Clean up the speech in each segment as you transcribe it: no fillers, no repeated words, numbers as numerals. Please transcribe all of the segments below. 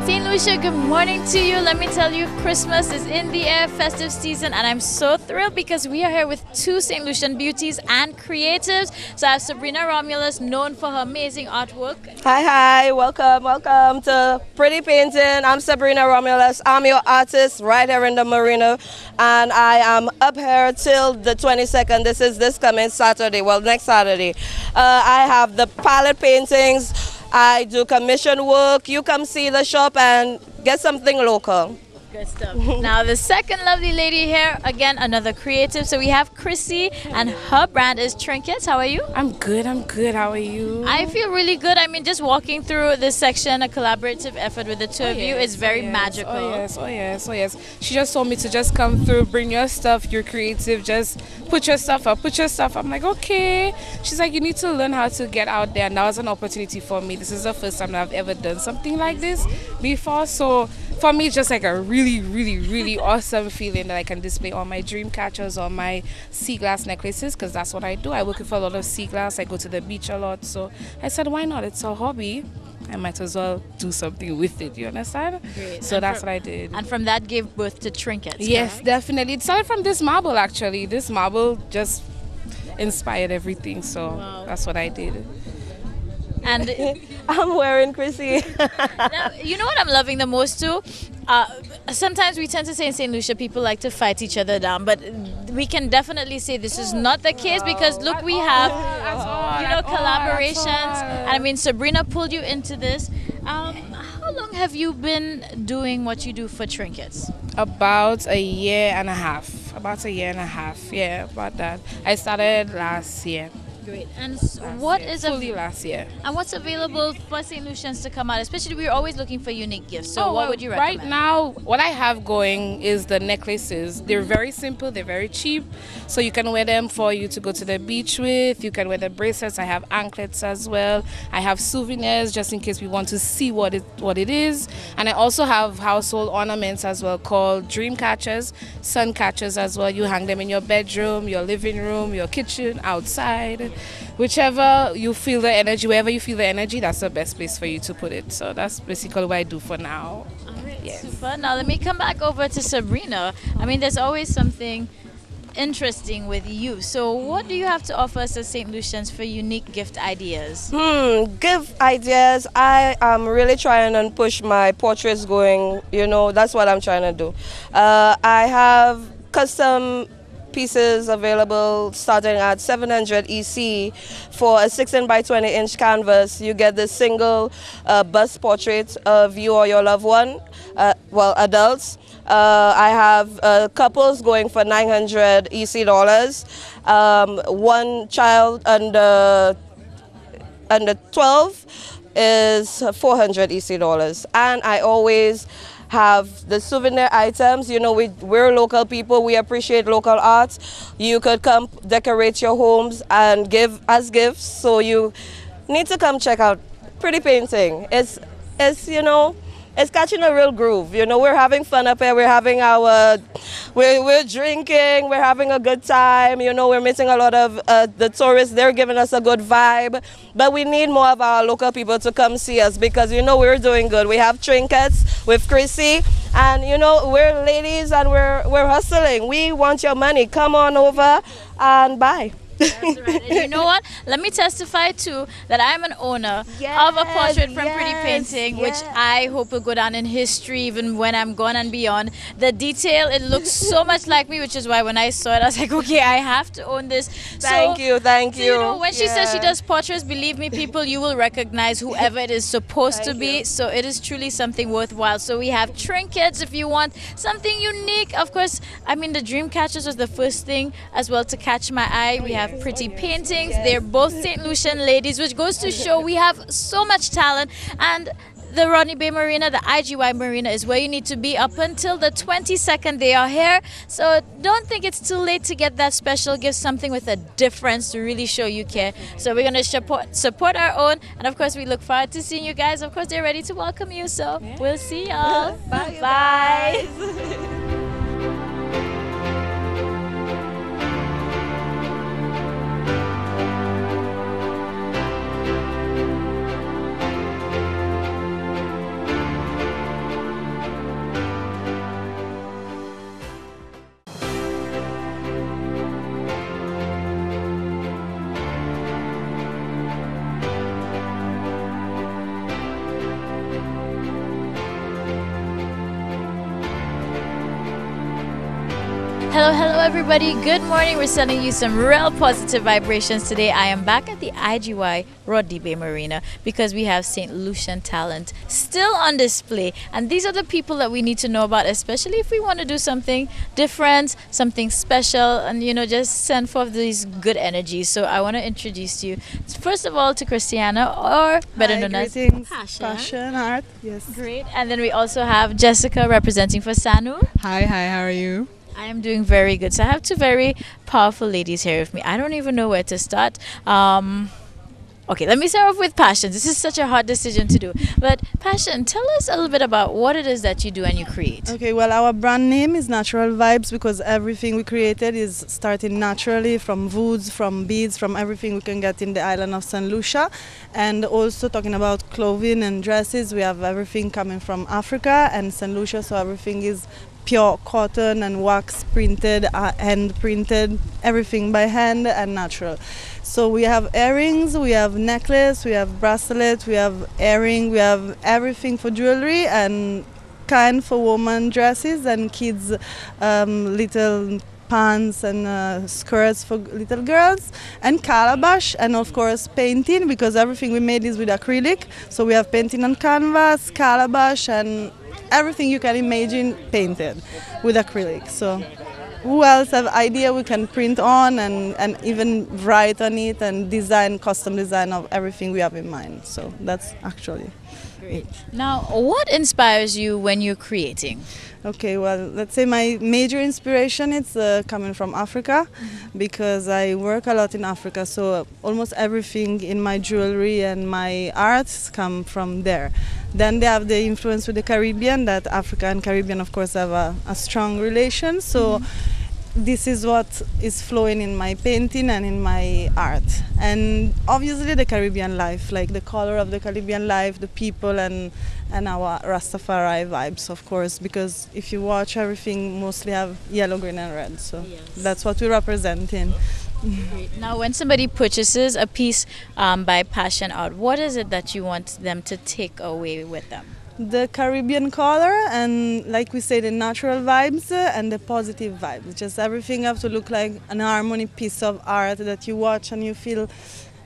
St. Lucia, good morning to you. Let me tell you, Christmas is in the air, festive season, and I'm so thrilled because we are here with two St. Lucian beauties and creatives. So I have Sabrina Romulus, known for her amazing artwork. Hi, welcome to Pretty Painting. I'm Sabrina Romulus. I'm your artist right here in the marina, and I am up here till the 22nd. This is this coming Saturday, well, next Saturday. I have the palette paintings. I do commission work. You come see the shop and get something local. Good stuff. Now the second lovely lady here, again another creative. So we have Chrissy, and her brand is Trinkets. How are you? I'm good. How are you? I feel really good. I mean, just walking through this section, a collaborative effort with the two of you is very magical. Oh yes. She just told me to just come through, bring your stuff, you're creative, just put your stuff up. I'm like, okay. She's like, you need to learn how to get out there, and that was an opportunity for me. This is the first time that I've ever done something like this before, so for me, it's just like a really awesome feeling that I can display all my dream catchers, all my sea glass necklaces, because that's what I do. I work with a lot of sea glass. I go to the beach a lot, so I said, why not? It's a hobby. I might as well do something with it, you understand? Great. So that's what I did. And from that gave birth to Trinkets. Yes, correct? definitely. It started from this marble, actually. This marble just inspired everything, so that's what I did. And I'm wearing Chrissy. now, you know what I'm loving the most too? Sometimes we tend to say in St. Lucia people like to fight each other down, but we can definitely say this is not the case because look, we have collaborations. And I mean, Sabrina pulled you into this. How long have you been doing what you do for Trinkets? About a year and a half. Yeah, about that. I started last year. Great. And Fully last year. And what's available for St. Lucians to come out? Especially we're always looking for unique gifts. So what would you recommend? Right now, what I have going is the necklaces. They're very simple, they're very cheap. So you can wear them for you to go to the beach with. You can wear the bracelets. I have anklets as well. I have souvenirs just in case we want to see what it is. And I also have household ornaments as well called dream catchers, sun catchers as well. You hang them in your bedroom, your living room, your kitchen, outside. Whichever you feel the energy, wherever you feel the energy, that's the best place for you to put it. So that's basically what I do for now. All right, yes. Super. Now let me come back over to Sabrina. I mean, there's always something interesting with you. So what do you have to offer us as St. Lucians for unique gift ideas? Gift ideas. I am really trying and push my portraits going. That's what I'm trying to do. I have custom pieces available starting at 700 EC for a 16 by 20 inch canvas. You get the single bust portrait of you or your loved one, adults. I have couples going for 900 EC dollars. One child under 12 is 400 EC dollars. And I always have the souvenir items. We're local people. We appreciate local arts. You could come decorate your homes and give as gifts. So you need to come check out Pretty Painting. It's catching a real groove. We're having fun up here. We're drinking. We're having a good time. We're meeting a lot of the tourists. They're giving us a good vibe. But we need more of our local people to come see us because we're doing good. We have Trinkets with Chrissy, and we're ladies and we're hustling. We want your money. Come on over and buy. That's right. And you know what? Let me testify too that I'm an owner of a portrait from Pretty Painting, which I hope will go down in history even when I'm gone and beyond. The detail, it looks so much like me, which is why when I saw it, I was like, okay, I have to own this. Thank you. So, when she says she does portraits, believe me, people, you will recognize whoever it is supposed to be. So it is truly something worthwhile. So we have Trinkets if you want something unique. Of course, I mean, the dream catchers was the first thing as well to catch my eye. We have Pretty Paintings. They're both St. Lucian ladies, which goes to show we have so much talent. And the Rodney Bay Marina, the IGY Marina, is where you need to be up until the 22nd. They are here. So don't think it's too late to get that special gift, something with a difference to really show you care. So we're going to support our own. And of course, we look forward to seeing you guys. Of course, they're ready to welcome you. So we'll see y'all. Bye. Bye. Hello, hello, everybody. Good morning. We're sending you some real positive vibrations today. I am back at the IGY Rodney Bay Marina because we have St. Lucian talent still on display. And these are the people that we need to know about, especially if we want to do something different, something special, and, you know, just send forth these good energies. So I want to introduce you, first of all, to Christiana, or better known as Passion Art. Yes. Great. And then we also have Jessica representing for Sanu. Hi, how are you? I am doing very good. So I have two very powerful ladies here with me. I don't even know where to start. Okay, let me start off with Passion. This is such a hard decision to do. But Passion, tell us a little bit about what it is that you do and you create. Okay, well, our brand name is Natural Vibes because everything we created is starting naturally from woods, from beads, from everything we can get in the island of St. Lucia. And also talking about clothing and dresses, we have everything coming from Africa and St. Lucia, so everything is pure cotton and wax printed, hand printed, everything by hand and natural. So we have earrings, we have necklace, we have bracelet, we have earring, we have everything for jewelry and kind for women dresses and kids little pants and skirts for little girls and calabash and of course painting because everything we made is with acrylic. So we have painting on canvas, calabash and everything you can imagine painted with acrylic. So who else have idea we can print on and even write on it and design, custom design of everything we have in mind. So that's actually Great. Now, what inspires you when you're creating? Okay, well, let's say my major inspiration is coming from Africa because I work a lot in Africa, so almost everything in my jewelry and my arts come from there. Then they have the influence with the Caribbean, that Africa and Caribbean, of course, have a strong relation, so this is what is flowing in my painting and in my art. And obviously the Caribbean life, like the color of the Caribbean life, the people and our Rastafari vibes, of course, because if you watch, everything mostly have yellow, green and red, so that's what we're representing. Now, when somebody purchases a piece by Passion Art, what is it that you want them to take away with them? The Caribbean color and, like we say, the natural vibes and the positive vibes. Just everything have to look like an harmony piece of art that you watch and you feel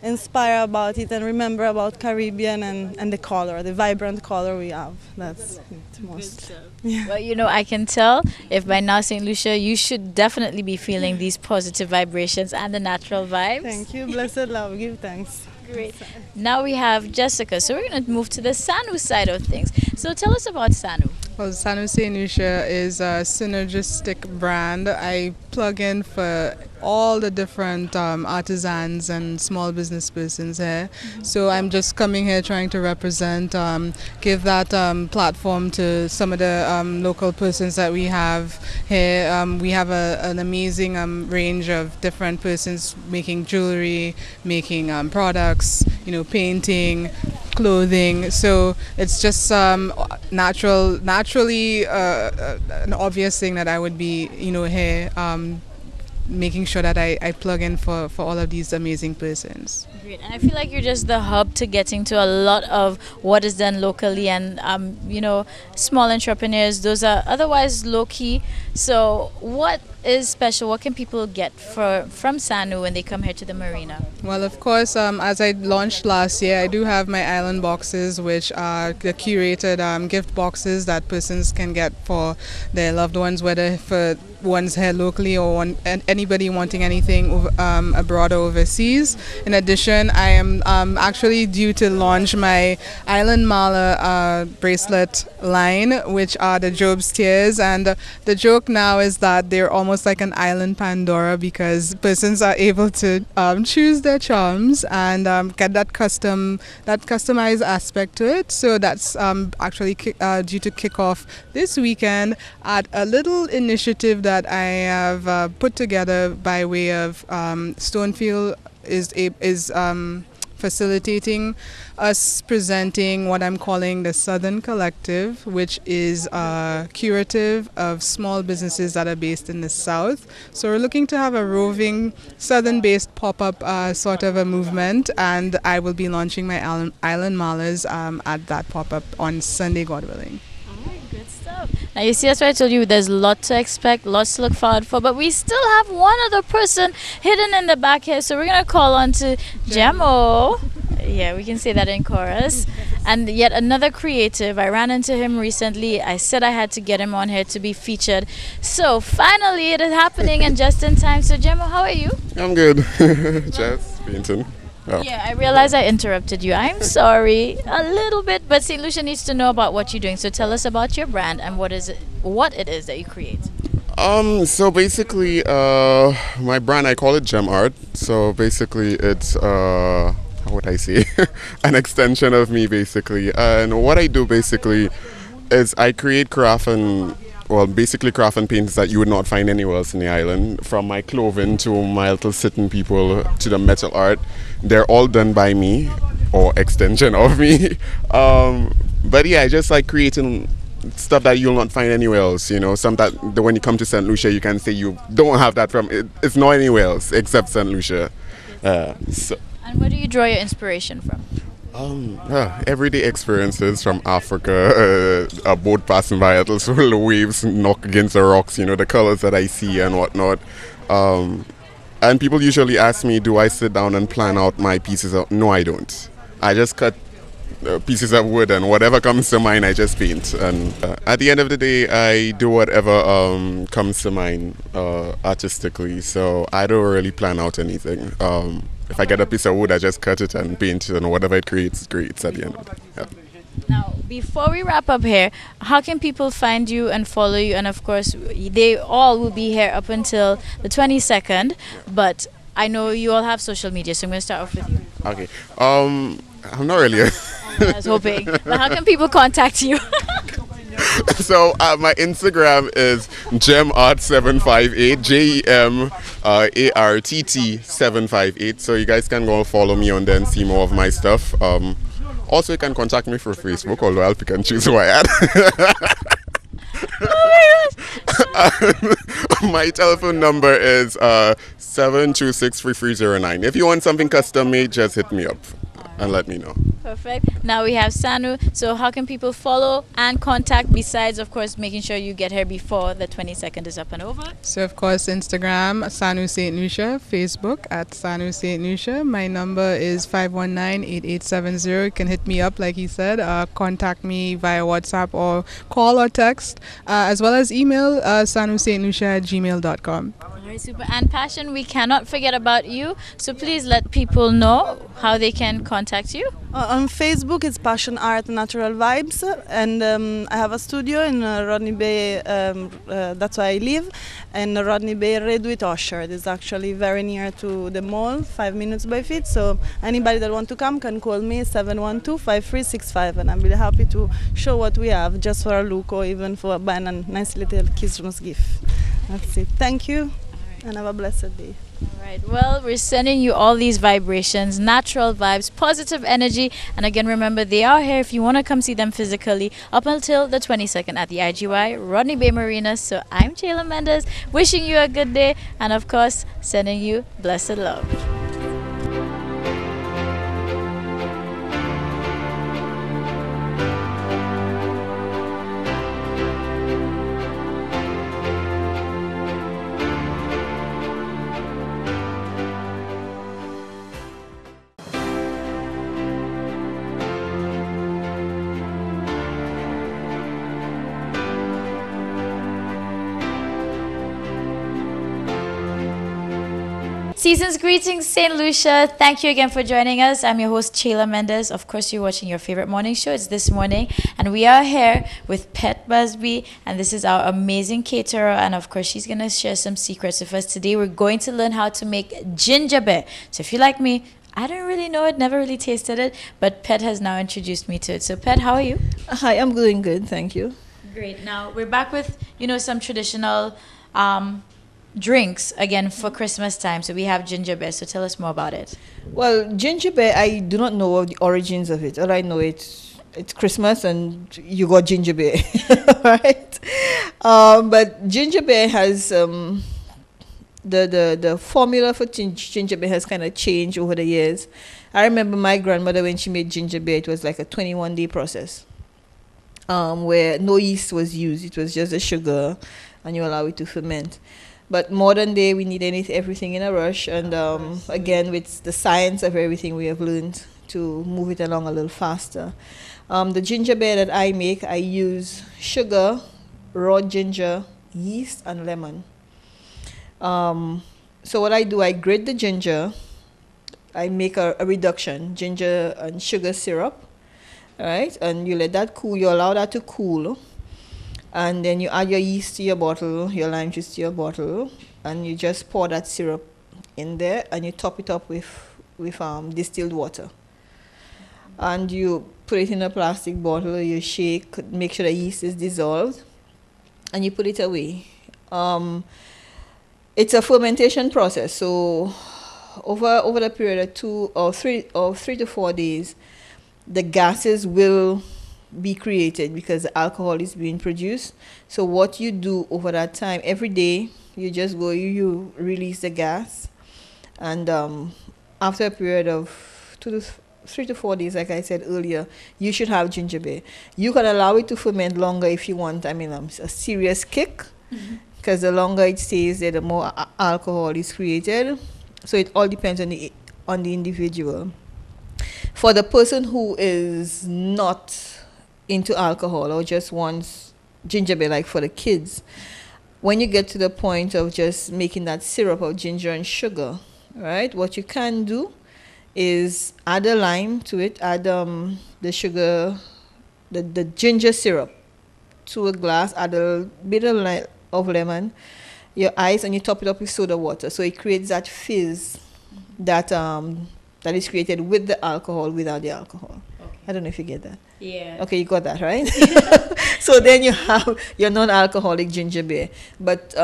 inspired about it and remember about Caribbean and the color, the vibrant color we have. That's it most. Yeah. Well, you know, I can tell if by now, St. Lucia, you should definitely be feeling these positive vibrations and the natural vibes. Thank you. Blessed love. Give thanks. Great. Now we have Jessica, so we're going to move to the Sanu side of things. So tell us about Sanu. Well, Sanu St. Lucia is a synergistic brand. I plug in for all the different artisans and small business persons here. So I'm just coming here trying to represent, give that platform to some of the local persons that we have here. We have an amazing range of different persons making jewelry, making products, you know, painting, clothing. So it's just naturally an obvious thing that I would be, you know, here making sure that I plug in for all of these amazing persons. Great. And I feel like you're just the hub to getting to a lot of what is done locally and, you know, small entrepreneurs. Those are otherwise low-key. So what is special? What can people get from Sanu when they come here to the marina? Well, of course, as I launched last year, I do have my island boxes, which are the curated gift boxes that persons can get for their loved ones, whether for ones here locally or anybody wanting anything abroad or overseas. In addition, I am actually due to launch my Island Mala bracelet line, which are the Job's Tears, and the joke now is that they're almost like an island Pandora because persons are able to choose their charms and get that customized aspect to it. So that's actually due to kick off this weekend at a little initiative that I have put together by way of Stonefield is facilitating us presenting what I'm calling the Southern Collective, which is curative of small businesses that are based in the South. So we're looking to have a roving Southern-based pop-up sort of a movement, and I will be launching my Island Malas at that pop-up on Sunday, God willing. All right, good stuff. stuff. Now you see, that's why I told you there's a lot to expect, lots to look forward for, but we still have one other person hidden in the back here, so we're gonna call on to Jemo. Yeah, we can say that in chorus. And yet another creative. I ran into him recently. I said I had to get him on here to be featured. So finally it is happening and just in time. So Jemo, how are you? I'm good. Just painting. Oh. Yeah, I realize I interrupted you. I'm sorry. A little bit, but St. Lucia needs to know about what you're doing. So tell us about your brand and what it is that you create. So basically, my brand, I call it Gem Art. So basically it's how would I say, an extension of me basically. And what I do basically is I create craft and, well, basically craft and paintings that you would not find anywhere else in the island. From my clothing to my little sitting people to the metal art, they're all done by me or extension of me. But yeah, I just like creating stuff that you'll not find anywhere else, you know, some that when you come to St. Lucia you can say you don't have that from it's not anywhere else except St. Lucia. And where do you draw your inspiration from? Everyday experiences from Africa, a boat passing by, little swirl waves knock against the rocks, you know, the colors that I see and whatnot. And people usually ask me, do I sit down and plan out my pieces? No, I don't. I just cut pieces of wood and whatever comes to mind, I just paint. And at the end of the day, I do whatever comes to mind artistically. So I don't really plan out anything. If I get a piece of wood, I just cut it and paint it, and whatever it creates at the end of it. Yeah. Now, before we wrap up here, how can people find you and follow you? And of course, they all will be here up until the 22nd, but I know you all have social media, so I'm going to start off with you. Okay. I'm not really. I was hoping. But how can people contact you? So my Instagram is gemart758, GEMARTT758. So you guys can go follow me on there and see more of my stuff. Also, you can contact me through Facebook, although I'll pick and choose who I add. My telephone number is 726-3309. If you want something custom made, just hit me up and let me know. Perfect. Now we have Sanu. So how can people follow and contact besides, of course, making sure you get here before the 22nd is up and over? So, of course, Instagram, Sanu St. Lucia, Facebook at Sanu St. Lucia. My number is 519-8870. You can hit me up, like he said. Contact me via WhatsApp or call or text, as well as email sanustlucia@gmail.com. Super. And Passion, we cannot forget about you, so please let people know how they can contact you. On Facebook it's Passion Art Natural Vibes, and I have a studio in Rodney Bay, that's where I live, and Rodney Bay Redwood Orchard is actually very near to the mall, 5 minutes by feet, so anybody that want to come can call me 712-5365, and I'm really happy to show what we have just for a look or even for buying a nice little Christmas gift. That's it. Thank you. And have a blessed day. All right. Well, we're sending you all these vibrations, natural vibes, positive energy. And again, remember, they are here if you want to come see them physically up until the 22nd at the IGY Rodney Bay Marina. So I'm Chayla Mendes, wishing you a good day. And of course, sending you blessed love. Season's greetings, St. Lucia. Thank you again for joining us. I'm your host, Chayla Mendes. Of course, you're watching your favorite morning show. It's This Morning. And we are here with Pet Busby. And this is our amazing caterer. And of course, she's going to share some secrets with us. Today, we're going to learn how to make ginger beer. So if you're like me, I don't really know it, never really tasted it. But Pet has now introduced me to it. So Pet, how are you? Hi, I'm doing good. Thank you. Great. Now, we're back with, some traditional drinks again for Christmas time. So we have ginger beer. So tell us more about it. Well, ginger beer, I do not know of the origins of it. All I know it's Christmas and you got ginger beer, right? But ginger beer has the formula for ginger beer has kind of changed over the years. I remember my grandmother when she made ginger beer, it was like a 21-day process. where no yeast was used. It was just the sugar, and you allow it to ferment. But modern day, we need everything in a rush, and again, with the science of everything, we have learned to move it along a little faster. The ginger beer that I make, I use sugar, raw ginger, yeast, and lemon. So what I do, I grate the ginger, I make a reduction, ginger and sugar syrup, all right? And you let that cool, you allow that to cool, and then you add your yeast to your bottle, your lime juice to your bottle, and you just pour that syrup in there, and you top it up with distilled water. And you put it in a plastic bottle, you shake, make sure the yeast is dissolved, and you put it away. It's a fermentation process, so over the period of 3 to 4 days, the gases will be created because the alcohol is being produced. So what you do over that time, every day, you just go, you release the gas, and after a period of 3 to 4 days, like I said earlier, you should have ginger beer. You can allow it to ferment longer if you want, a serious kick, because the longer it stays there, the more alcohol is created. So it all depends on the individual. For the person who is not into alcohol or just wants ginger beer, like for the kids, when you get to the point of just making that syrup of ginger and sugar, right, what you can do is add a lime to it, add the sugar, the ginger syrup to a glass, add a bit of lemon, your ice, and you top it up with soda water. So it creates that fizz that is created with the alcohol, without the alcohol. Okay. I don't know if you get that. Yeah. Okay, you got that, right? So then you have your non-alcoholic ginger beer. But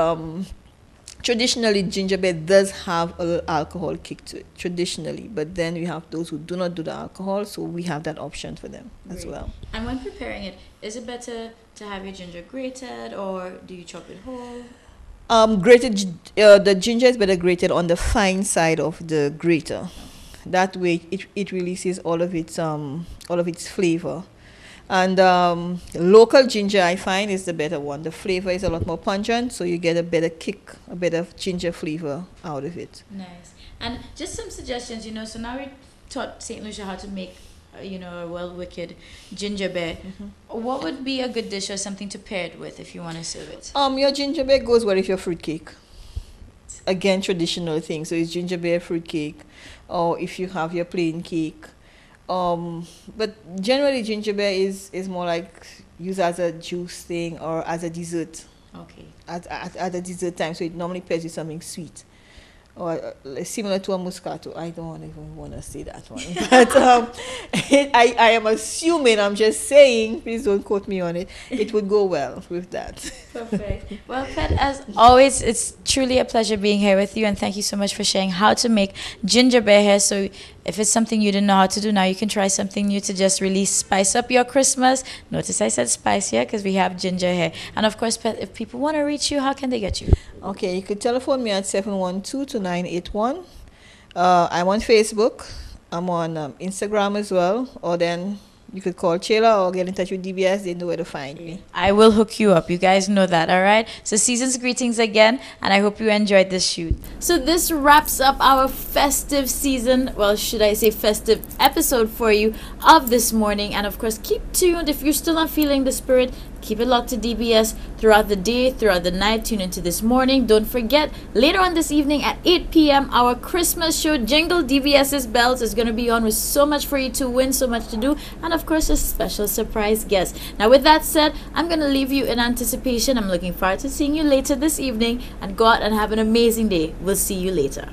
traditionally, ginger beer does have a little alcohol kick to it, traditionally. But then we have those who do not do the alcohol, so we have that option for them as well. And when preparing it, is it better to have your ginger grated, or do you chop it whole? The ginger is better grated on the fine side of the grater. That way, it releases all of its flavor. And local ginger, I find, is the better one. The flavor is a lot more pungent, so you get a better kick, a better ginger flavor out of it. Nice. And just some suggestions, so now we taught St. Lucia how to make, a well-wicked ginger beer. What would be a good dish or something to pair it with if you want to serve it? Your ginger beer goes well with your fruit cake. Again, traditional thing. So it's ginger beer, fruit cake, or if you have your plain cake. But generally, ginger beer is more like used as a juice thing or as a dessert. Okay. At a dessert time, so it normally pairs with something sweet, or similar to a Moscato. I don't even want to say that one, but I am assuming. I'm just saying. Please don't quote me on it. It would go well with that. Perfect. Well, Pet, as always, it's truly a pleasure being here with you, and thank you so much for sharing how to make ginger beer here. So if it's something you didn't know how to do, now you can try something new to just really spice up your Christmas. Notice I said spice here because we have ginger here. And of course, Pet, if people want to reach you, how can they get you? Okay, you could telephone me at 712-2981. I'm on Facebook. I'm on Instagram as well. Or then you could call Chela or get in touch with DBS. They know where to find me. I will hook you up. You guys know that, all right? So season's greetings again, and I hope you enjoyed this shoot. So this wraps up our festive season, well, should I say festive episode for you of this morning. And of course, keep tuned. If you're still not feeling the spirit, keep it locked to DBS throughout the day, throughout the night. Tune into this morning. Don't forget, later on this evening at 8 p.m., our Christmas show, Jingle DBS's Bells, is going to be on with so much for you to win, so much to do, and of course, a special surprise guest. Now, with that said, I'm going to leave you in anticipation. I'm looking forward to seeing you later this evening, and go out and have an amazing day. We'll see you later.